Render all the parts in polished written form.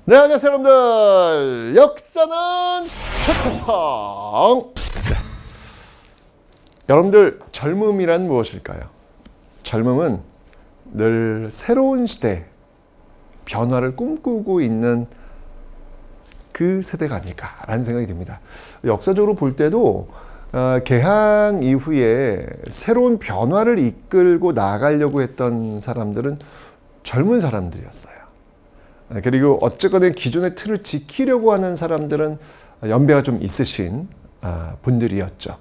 네, 안녕하세요 여러분들. 역사는 최태성. 네. 여러분들, 젊음이란 무엇일까요? 젊음은 늘 새로운 시대, 변화를 꿈꾸고 있는 그 세대가 아닐까라는 생각이 듭니다. 역사적으로 볼 때도 개항 이후에 새로운 변화를 이끌고 나가려고 했던 사람들은 젊은 사람들이었어요. 그리고 어쨌거나 기존의 틀을 지키려고 하는 사람들은 연배가 좀 있으신 분들이었죠.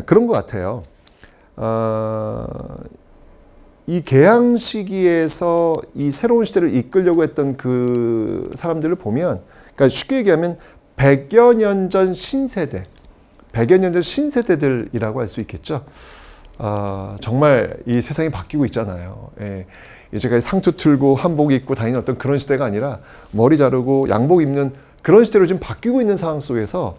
그런 것 같아요. 이 개항 시기에서 이 새로운 시대를 이끌려고 했던 그 사람들을 보면, 그러니까 쉽게 얘기하면 100여 년 전 신세대, 100여 년 전 신세대들이라고 할 수 있겠죠. 정말 이 세상이 바뀌고 있잖아요. 예. 이제까지 상투 틀고 한복 입고 다니는 어떤 그런 시대가 아니라 머리 자르고 양복 입는 그런 시대로 지금 바뀌고 있는 상황 속에서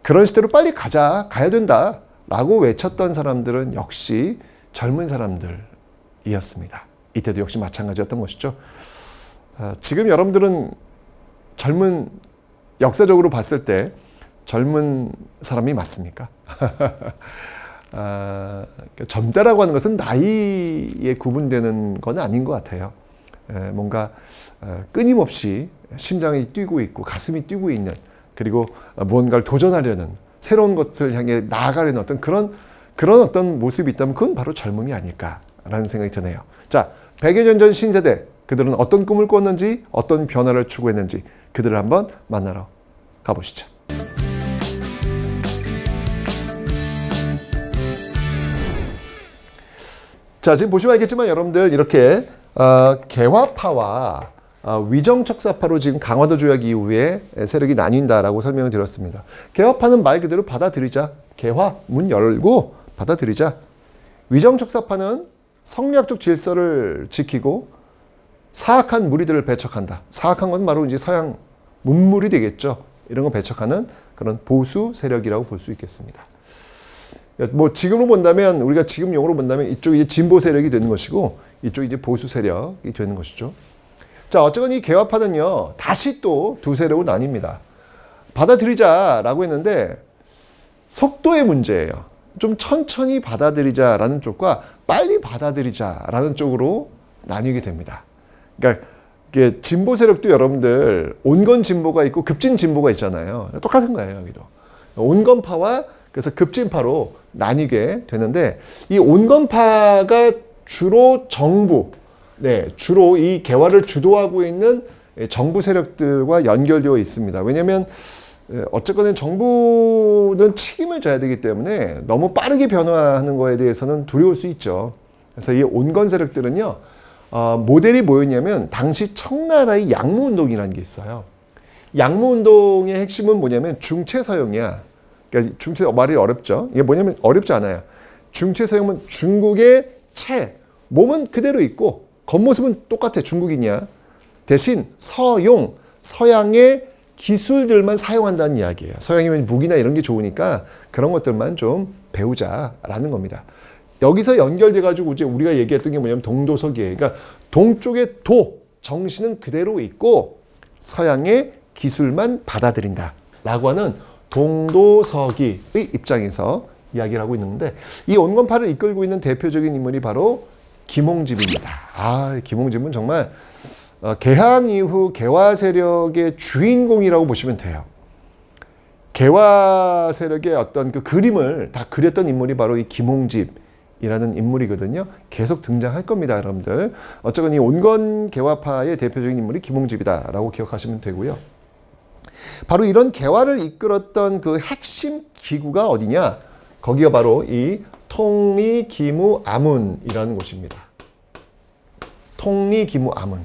그런 시대로 빨리 가야 된다 라고 외쳤던 사람들은 역시 젊은 사람들이었습니다. 이때도 역시 마찬가지였던 것이죠. 지금 여러분들은 역사적으로 봤을 때 젊은 사람이 맞습니까? 젊다라고 하는 것은 나이에 구분되는 건 아닌 것 같아요. 뭔가 끊임없이 심장이 뛰고 있고 가슴이 뛰고 있는, 그리고 무언가를 도전하려는, 새로운 것을 향해 나아가려는 그런 어떤 모습이 있다면 그건 바로 젊음이 아닐까라는 생각이 드네요. 자, 100여 년 전 신세대, 그들은 어떤 꿈을 꿨는지, 어떤 변화를 추구했는지 그들을 한번 만나러 가보시죠. 자, 지금 보시면 알겠지만 여러분들, 이렇게 개화파와 위정척사파로 지금 강화도 조약 이후에 세력이 나뉜다라고 설명을 드렸습니다. 개화파는 말 그대로 받아들이자, 개화 문 열고 받아들이자. 위정척사파는 성리학적 질서를 지키고 사악한 무리들을 배척한다. 사악한 건 바로 이제 서양 문물이 되겠죠. 이런 거 배척하는 그런 보수 세력이라고 볼 수 있겠습니다. 뭐 지금으로 본다면, 우리가 지금 용어로 본다면 이쪽이 이제 진보 세력이 되는 것이고 이쪽이 이제 보수 세력이 되는 것이죠. 자, 어쨌건 이 개화파는요, 다시 또 두 세력으로 나뉩니다. 받아들이자라고 했는데 속도의 문제예요. 좀 천천히 받아들이자라는 쪽과 빨리 받아들이자라는 쪽으로 나뉘게 됩니다. 그러니까 이게 진보 세력도 여러분들 온건 진보가 있고 급진 진보가 있잖아요. 똑같은 거예요, 여기도. 온건파와 그래서 급진파로 나뉘게 되는데, 이 온건파가 주로 주로 이 개화를 주도하고 있는 정부 세력들과 연결되어 있습니다. 왜냐하면 어쨌거나 정부는 책임을 져야 되기 때문에 너무 빠르게 변화하는 거에 대해서는 두려울 수 있죠. 그래서 이 온건 세력들은요, 모델이 뭐였냐면 당시 청나라의 양무운동이라는 게 있어요. 양무운동의 핵심은 뭐냐면 중체서용이야. 그러니까 중체, 말이 어렵죠. 이게 뭐냐면 어렵지 않아요. 중체서용은 중국의 몸은 그대로 있고 겉모습은 똑같아, 중국이냐. 대신 서양의 기술들만 사용한다는 이야기예요. 서양이면 무기나 이런 게 좋으니까 그런 것들만 좀 배우자라는 겁니다. 여기서 연결돼가지고 이제 우리가 얘기했던 게 뭐냐면 동도서기예요. 그러니까 동쪽의 정신은 그대로 있고 서양의 기술만 받아들인다라고 하는 동도서기의 입장에서 이야기를 하고 있는데, 이 온건파를 이끌고 있는 대표적인 인물이 바로 김홍집입니다. 김홍집은 정말 개항 이후 개화 세력의 주인공이라고 보시면 돼요. 개화 세력의 어떤 그 그림을 다 그렸던 인물이 바로 이 김홍집이라는 인물이거든요. 계속 등장할 겁니다, 여러분들. 어쨌건 이 온건 개화파의 대표적인 인물이 김홍집이다라고 기억하시면 되고요. 바로 이런 개화를 이끌었던 그 핵심 기구가 어디냐? 거기가 바로 이 통리기무아문이라는 곳입니다. 통리기무아문.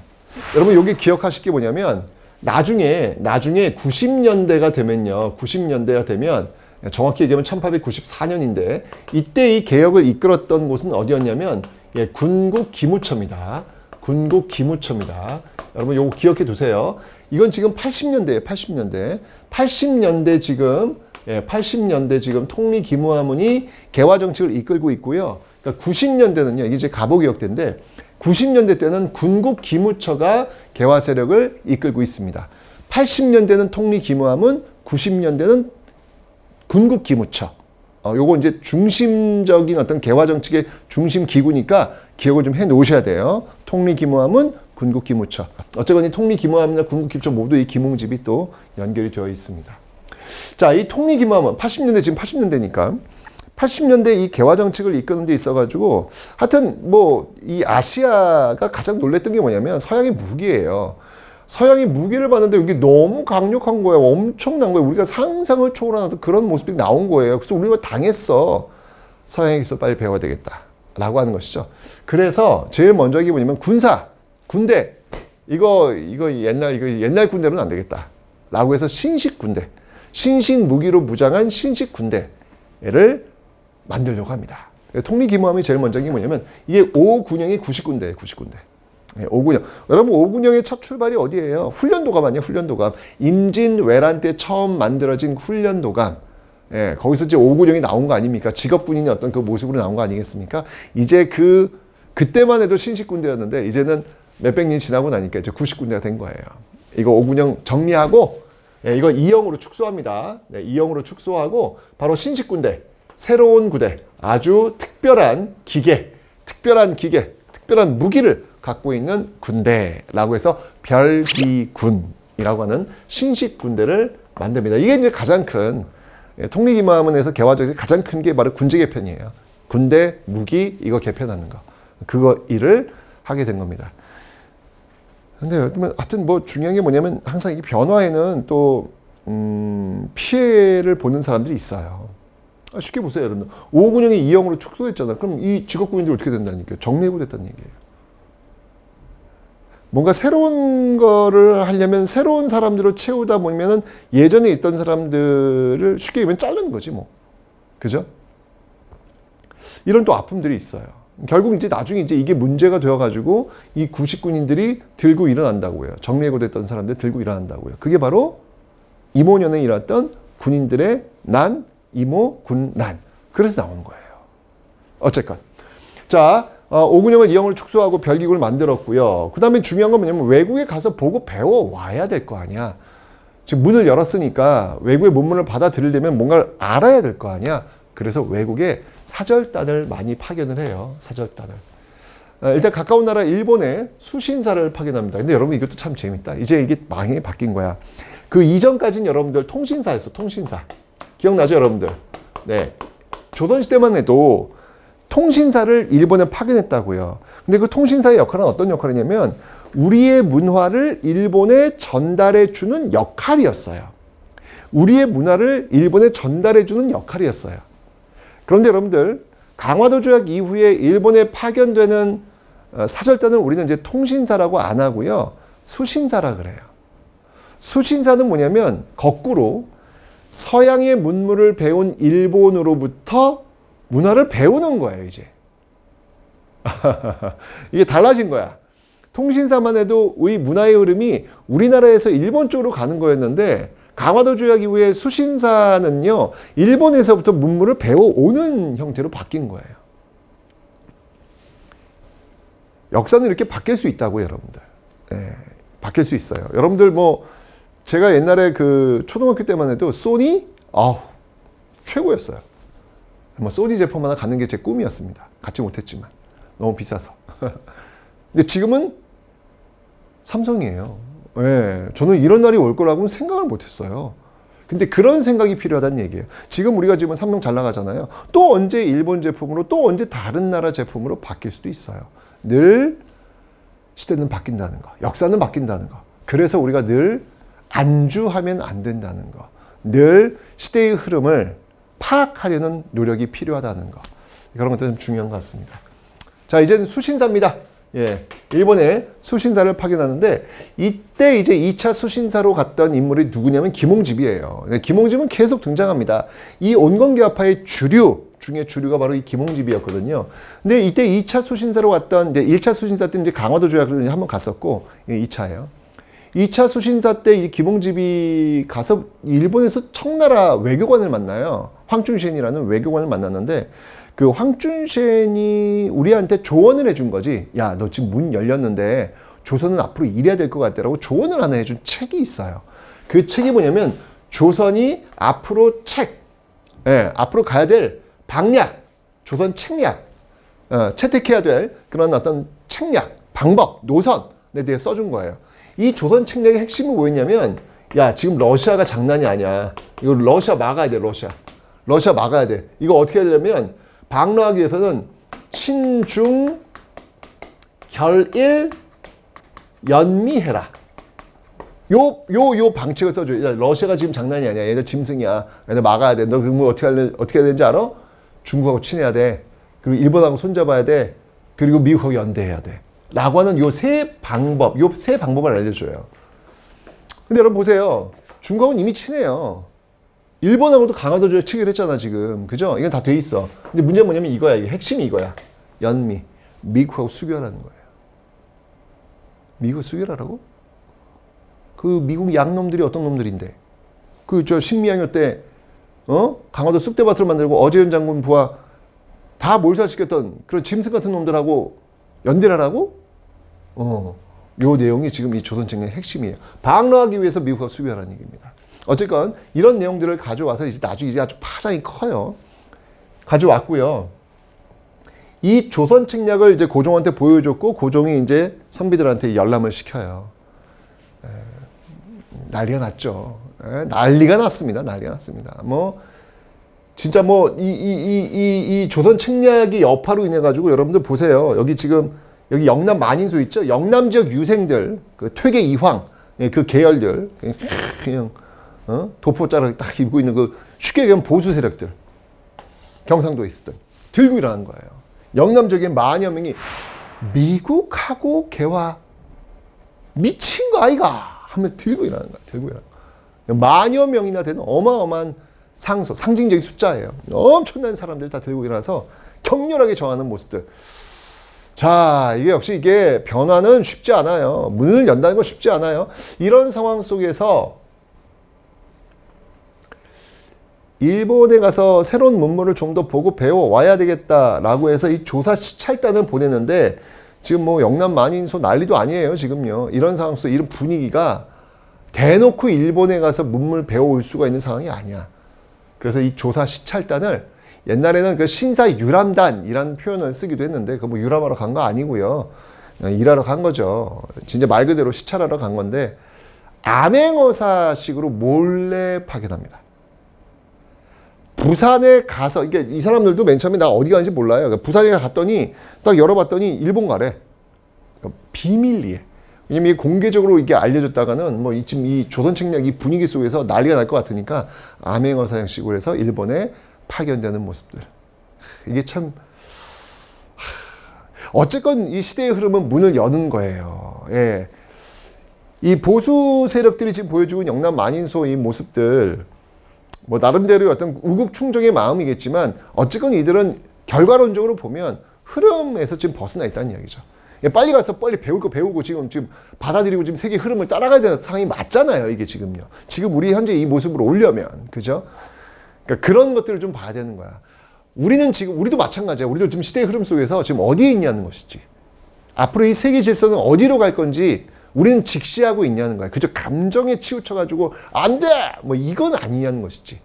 여러분, 여기 기억하실 게 뭐냐면 나중에 90년대가 되면요. 90년대가 되면 정확히 얘기하면 1894년인데 이때 이 개혁을 이끌었던 곳은 어디였냐면 군국기무처입니다. 군국기무처입니다. 여러분, 요거 기억해 두세요. 이건 지금 80년대예요. 80년대 지금 80년대 지금 통리기무아문이 개화 정책을 이끌고 있고요. 그러니까 90년대는요. 이게 이제 갑오개혁대인데 90년대 때는 군국 기무처가 개화 세력을 이끌고 있습니다. 80년대는 통리기무함은, 90년대는 군국 기무처. 요거 이제 중심적인 어떤 개화 정책의 중심 기구니까 기억을 좀 해 놓으셔야 돼요. 통리기무함은 군국 기무처. 어쨌거나 통리기무함이나 군국 기무처 모두 이 기몽집이 또 연결이 되어 있습니다. 자, 이 통리기무함은 80년대, 지금 80년대니까 80년대 이 개화 정책을 이끄는 데 있어가지고 하여튼 뭐 이 아시아가 가장 놀랬던 게 뭐냐면 서양의 무기예요. 서양이 무기를 봤는데 여기 너무 강력한 거예요. 엄청난 거예요. 우리가 상상을 초월하는 그런 모습이 나온 거예요. 그래서 우리가 당했어. 서양에서 빨리 배워야 되겠다 라고 하는 것이죠. 그래서 제일 먼저 이게 뭐냐면 군사, 군대, 이거 옛날 군대로는 안 되겠다 라고 해서 신식 군대, 신식 무기로 무장한 신식 군대를 만들려고 합니다. 통리기무함이 제일 먼저 한 게 뭐냐면 이게 5군형이 90군대예요. 90군대. 5군형. 여러분 5군형의 첫 출발이 어디예요? 훈련도감 아니에요? 훈련도감. 임진왜란 때 처음 만들어진 훈련도감. 예, 거기서 이제 5군형이 나온 거 아닙니까? 직업군인의 어떤 그 모습으로 나온 거 아니겠습니까? 이제 그때만 해도 신식군대였는데 이제는 몇백 년 지나고 나니까 이제 90군대가 된 거예요. 이거 5군형 정리하고, 예, 이거 2형으로 축소합니다. 네, 2형으로 축소하고 바로 신식군대, 새로운 구대, 아주 특별한 기계, 특별한 무기를 갖고 있는 군대라고 해서 별기군이라고 하는 신식 군대를 만듭니다. 이게 이제 가장 큰, 통리기무함에서 개화적인 가장 큰 게 바로 군제 개편이에요. 군대, 무기 이거 개편하는 거. 그거 일을 하게 된 겁니다. 근데 하여튼 뭐 중요한 게 뭐냐면 항상 이 변화에는 또 피해를 보는 사람들이 있어요. 쉽게 보세요, 여러분. 5군형이 2형으로 축소했잖아. 그럼 이 직업군인들이 어떻게 된다니까요? 정리해고 됐다는 얘기예요. 뭔가 새로운 거를 하려면 새로운 사람들을 채우다 보면은 예전에 있던 사람들을 쉽게 얘기하면 자르는 거지 뭐. 그죠? 이런 또 아픔들이 있어요. 결국 이제 나중에 이제 이게 문제가 되어가지고 이 90군인들이 들고 일어난다고요. 정리해고 됐던 사람들 들고 일어난다고요. 그게 바로 이모년에 일어났던 군인들의 난, 이모, 군, 난. 그래서 나오는 거예요. 어쨌건. 자, 5군형을 2형을 축소하고 별기구를 만들었고요. 그 다음에 중요한 건 뭐냐면 외국에 가서 보고 배워와야 될 거 아니야. 지금 문을 열었으니까 외국의 문문을 받아들이려면 뭔가를 알아야 될 거 아니야. 그래서 외국에 사절단을 많이 파견을 해요. 사절단을. 일단 가까운 나라 일본에 수신사를 파견합니다. 근데 여러분 이것도 참 재밌다. 이제 이게 방향이 바뀐 거야. 그 이전까지는 여러분들 통신사였어. 통신사. 기억나죠 여러분들? 네. 조선시대만 해도 통신사를 일본에 파견했다고요. 근데 그 통신사의 역할은 어떤 역할이냐면 우리의 문화를 일본에 전달해 주는 역할이었어요. 우리의 문화를 일본에 전달해 주는 역할이었어요. 그런데 여러분들 강화도 조약 이후에 일본에 파견되는 사절단을 우리는 이제 통신사라고 안 하고요. 수신사라 그래요. 수신사는 뭐냐면 거꾸로 서양의 문물을 배운 일본으로부터 문화를 배우는 거예요, 이제. 이게 달라진 거야. 통신사만 해도 의 문화의 흐름이 우리나라에서 일본 쪽으로 가는 거였는데 강화도 조약 이후에 수신사는요, 일본에서부터 문물을 배워오는 형태로 바뀐 거예요. 역사는 이렇게 바뀔 수 있다고요, 여러분들. 네, 바뀔 수 있어요. 여러분들 뭐 제가 옛날에 그 초등학교 때만 해도 소니? 최고였어요. 뭐 소니 제품 하나 갖는 게 제 꿈이었습니다. 갖지 못했지만 너무 비싸서. 근데 지금은 삼성이에요. 네, 저는 이런 날이 올 거라고는 생각을 못했어요. 근데 그런 생각이 필요하다는 얘기예요. 지금 우리가 지금 삼성 잘 나가잖아요. 또 언제 일본 제품으로 또 언제 다른 나라 제품으로 바뀔 수도 있어요. 늘 시대는 바뀐다는 거. 역사는 바뀐다는 거. 그래서 우리가 늘 안주하면 안 된다는 거. 늘 시대의 흐름을 파악하려는 노력이 필요하다는 거. 그런 것들은 좀 중요한 것 같습니다. 자, 이제는 수신사입니다. 예, 일본에 수신사를 파견하는데 이때 이제 2차 수신사로 갔던 인물이 누구냐면 김홍집이에요. 김홍집은 계속 등장합니다. 이 온건개화파의 주류 중에 주류가 바로 이 김홍집이었거든요. 근데 이때 2차 수신사로 갔던 이제 1차 수신사 때 이제 강화도 조약을 한번 갔었고 2차예요. 2차 수신사 때 이 김홍집이 가서 일본에서 청나라 외교관을 만나요. 황춘신이라는 외교관을 만났는데 그 황춘센이 우리한테 조언을 해준 거지. 야, 너 지금 문 열렸는데 조선은 앞으로 이래야 될 것 같다라고 조언을 하나 해준 책이 있어요. 그 책이 뭐냐면 조선이 앞으로 앞으로 가야 될 방략, 조선 책략, 채택해야 될 그런 어떤 책략, 방법, 노선에 대해 써준 거예요. 이 조선 책략의 핵심이 뭐였냐면, 야, 지금 러시아가 장난이 아니야. 이거 러시아 막아야 돼, 러시아 막아야 돼. 이거 어떻게 하려면 방어하기 위해서는 친중 결일 연미해라. 요 방책을 써줘요. 야, 러시아가 지금 장난이 아니야. 얘들 짐승이야. 얘들 막아야 돼. 너 그러면 어떻게 해야 되는지 알아? 중국하고 친해야 돼. 그리고 일본하고 손잡아야 돼. 그리고 미국하고 연대해야 돼. 라고 하는 요 세 방법을 알려줘요. 근데 여러분 보세요. 중국하고는 이미 친해요. 일본하고도 강화도 조약 체결했잖아, 지금. 그죠? 이건 다 돼 있어. 근데 문제는 뭐냐면 이거야. 이게 핵심이 이거야. 연미. 미국하고 수교하라는 거예요. 미국 수교하라고? 그 미국 양놈들이 어떤 놈들인데? 그 신미양요 때 강화도 쑥대밭을 만들고 어제윤 장군 부하 다 몰살시켰던 그런 짐승 같은 놈들하고 연대를 하라고? 요 내용이 지금 이 조선책의 핵심이에요. 방어하기 위해서 미국하고 수교하라는 얘기입니다. 어쨌건 이런 내용들을 가져와서 이제 나중에 이제 아주 파장이 커요. 가져왔고요. 이 조선 책략을 이제 고종한테 보여줬고 고종이 이제 선비들한테 열람을 시켜요. 난리가 났죠. 난리가 났습니다. 난리가 났습니다. 뭐 진짜 뭐 이 조선 책략의 여파로 인해 가지고 여러분들 보세요. 여기 지금 여기 영남 만인소 있죠. 영남 지역 유생들, 그 퇴계 이황, 그 계열들 그냥 도포자를 딱 입고 있는 그 쉽게 얘기하면 보수 세력들, 경상도에 있었던 들고 일어난 거예요. 영남 지역에 만여 명이 미국하고 개화 미친 거 아이가 하면서 들고 일어나는 거야. 들고 일어나는 거야. 만여 명이나 되는 어마어마한 상징적인 숫자예요. 엄청난 사람들 다 들고 일어나서 격렬하게 저항하는 모습들. 자, 이게 역시 이게 변화는 쉽지 않아요. 문을 연다는 건 쉽지 않아요. 이런 상황 속에서 일본에 가서 새로운 문물을 좀 더 보고 배워와야 되겠다라고 해서 이 조사 시찰단을 보냈는데 지금 뭐 영남 만인소 난리도 아니에요, 지금요. 이런 상황 속에 이런 분위기가 대놓고 일본에 가서 문물 배워올 수가 있는 상황이 아니야. 그래서 이 조사 시찰단을 옛날에는 그 신사유람단이라는 표현을 쓰기도 했는데 그 뭐 유람하러 간 거 아니고요. 일하러 간 거죠. 진짜 말 그대로 시찰하러 간 건데 암행어사식으로 몰래 파견합니다. 부산에 가서 이게 이 사람들도 맨 처음에 나 어디 가는지 몰라요. 그러니까 부산에 갔더니 딱 열어봤더니 일본 가래. 비밀리에. 왜냐면 이게 공개적으로 이게 알려졌다가는 뭐 지금 이 조선 책략 이 분위기 속에서 난리가 날 것 같으니까 암행어사 형식으로 해서 일본에 파견되는 모습들. 이게 참 어쨌건 이 시대의 흐름은 문을 여는 거예요. 예. 이 보수 세력들이 지금 보여주고 있는 영남 만인소 이 모습들 뭐 나름대로 어떤 우국충정의 마음이겠지만 어쨌건 이들은 결과론적으로 보면 흐름에서 지금 벗어나 있다는 이야기죠. 빨리 가서 빨리 배울 거 배우고 지금 받아들이고 지금 세계 흐름을 따라가야 되는 상황이 맞잖아요. 이게 지금요. 지금 우리 현재 이 모습으로 오려면 그죠? 그러니까 그런 것들을 좀 봐야 되는 거야. 우리도 마찬가지야. 우리도 지금 시대의 흐름 속에서 지금 어디에 있냐는 것이지. 앞으로 이 세계 질서는 어디로 갈 건지 우리는 직시하고 있냐는 거야. 그저 감정에 치우쳐가지고 안 돼! 뭐 이건 아니냐는 것이지.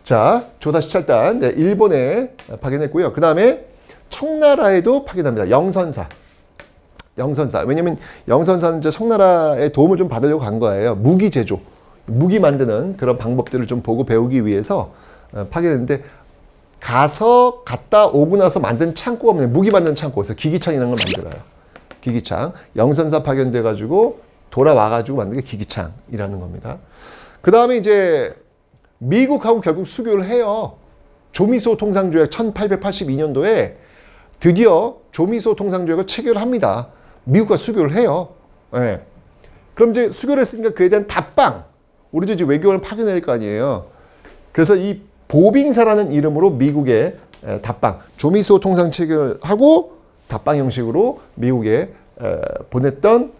자, 조사 시찰단 일본에 파견했고요. 그 다음에 청나라에도 파견합니다. 영선사. 왜냐면 영선사는 이제 청나라의 도움을 좀 받으려고 간 거예요. 무기 제조. 무기 만드는 그런 방법들을 좀 보고 배우기 위해서 파견했는데 갔다 오고 나서 만든 창고가 뭐냐. 무기 만드는 창고. 그래서 기기창이라는 걸 만들어요. 기기창. 영선사 파견돼가지고 돌아와가지고 만든 게 기기창이라는 겁니다. 그 다음에 이제 미국하고 결국 수교를 해요. 조미소 통상조약 1882년도에 드디어 조미소 통상조약을 체결합니다. 미국과 수교를 해요. 네. 그럼 이제 수교를 했으니까 그에 대한 답방. 우리도 이제 외교관을 파견할 거 아니에요. 그래서 이 보빙사라는 이름으로 미국의 답방. 조미소 통상 체결하고 답방 형식으로 미국에 보냈던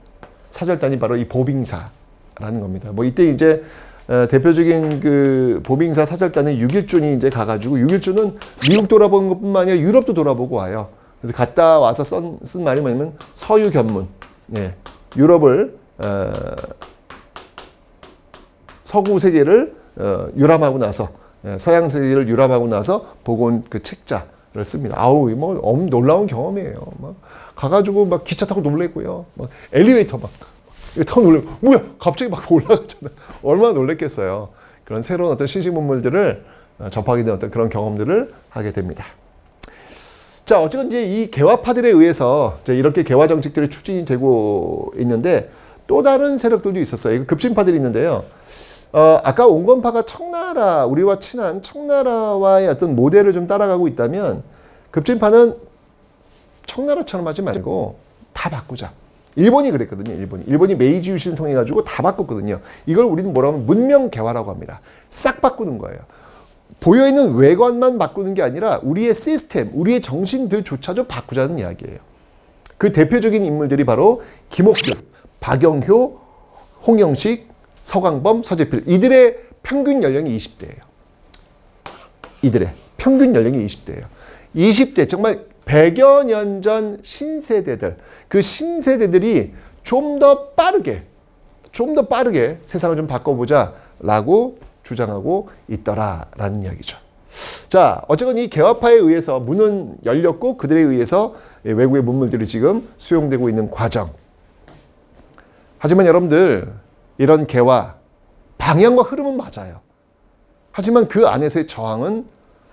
사절단이 바로 이 보빙사라는 겁니다. 뭐 이때 이제 대표적인 그 보빙사 사절단의 6일준이 이제 가가지고 6일준은 미국 돌아보는 것뿐만 아니라 유럽도 돌아보고 와요. 그래서 갔다 와서 쓴 말이 뭐냐면 서유견문. 예, 유럽을 서구 세계를 유람하고 나서 서양 세계를 유람하고 나서 보고 온 그 책자를 씁니다. 아우 뭐 놀라운 경험이에요. 막 가가지고 막 기차 타고 놀랬고요. 막 엘리베이터 막 타고 놀래고 뭐야 갑자기 막 올라가잖아. 얼마나 놀랬겠어요. 그런 새로운 어떤 신식문물들을 접하게 된 어떤 그런 경험들을 하게 됩니다. 자, 어쨌든 이제 이 개화파들에 의해서 이제 이렇게 개화 정책들이 추진이 되고 있는데 또 다른 세력들도 있었어요. 급진파들이 있는데요. 아까 온건파가 청나라, 우리와 친한 청나라와의 어떤 모델을 좀 따라가고 있다면 급진파는 청나라처럼 하지 말고 다 바꾸자. 일본이 그랬거든요. 일본이 메이지 유신을 통해 가지고 다 바꿨거든요. 이걸 우리는 뭐라고 하면 문명 개화라고 합니다. 싹 바꾸는 거예요. 보여있는 외관만 바꾸는 게 아니라 우리의 시스템, 우리의 정신들조차도 바꾸자는 이야기예요. 그 대표적인 인물들이 바로 김옥균, 박영효, 홍영식, 서광범, 서재필. 이들의 평균 연령이 20대예요. 이들의 평균 연령이 20대예요. 20대 정말 100여 년 전 신세대들, 그 신세대들이 좀 더 빠르게 세상을 좀 바꿔보자라고 주장하고 있더라라는 이야기죠. 자, 어쨌건 이 개화파에 의해서 문은 열렸고 그들에 의해서 외국의 문물들이 지금 수용되고 있는 과정. 하지만 여러분들 이런 개화 방향과 흐름은 맞아요. 하지만 그 안에서의 저항은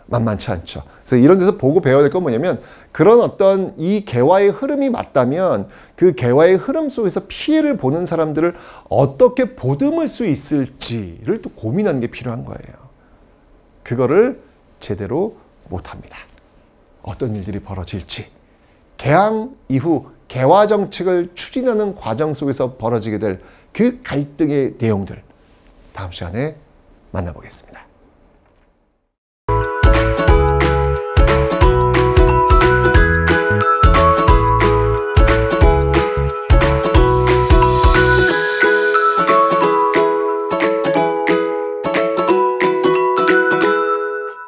만만치 않죠. 그래서 이런 데서 보고 배워야 될 건 뭐냐면 그런 어떤 이 개화의 흐름이 맞다면 그 개화의 흐름 속에서 피해를 보는 사람들을 어떻게 보듬을 수 있을지를 또 고민하는 게 필요한 거예요. 그거를 제대로 못합니다. 어떤 일들이 벌어질지. 개항 이후 개화 정책을 추진하는 과정 속에서 벌어지게 될 그 갈등의 내용들 다음 시간에 만나보겠습니다.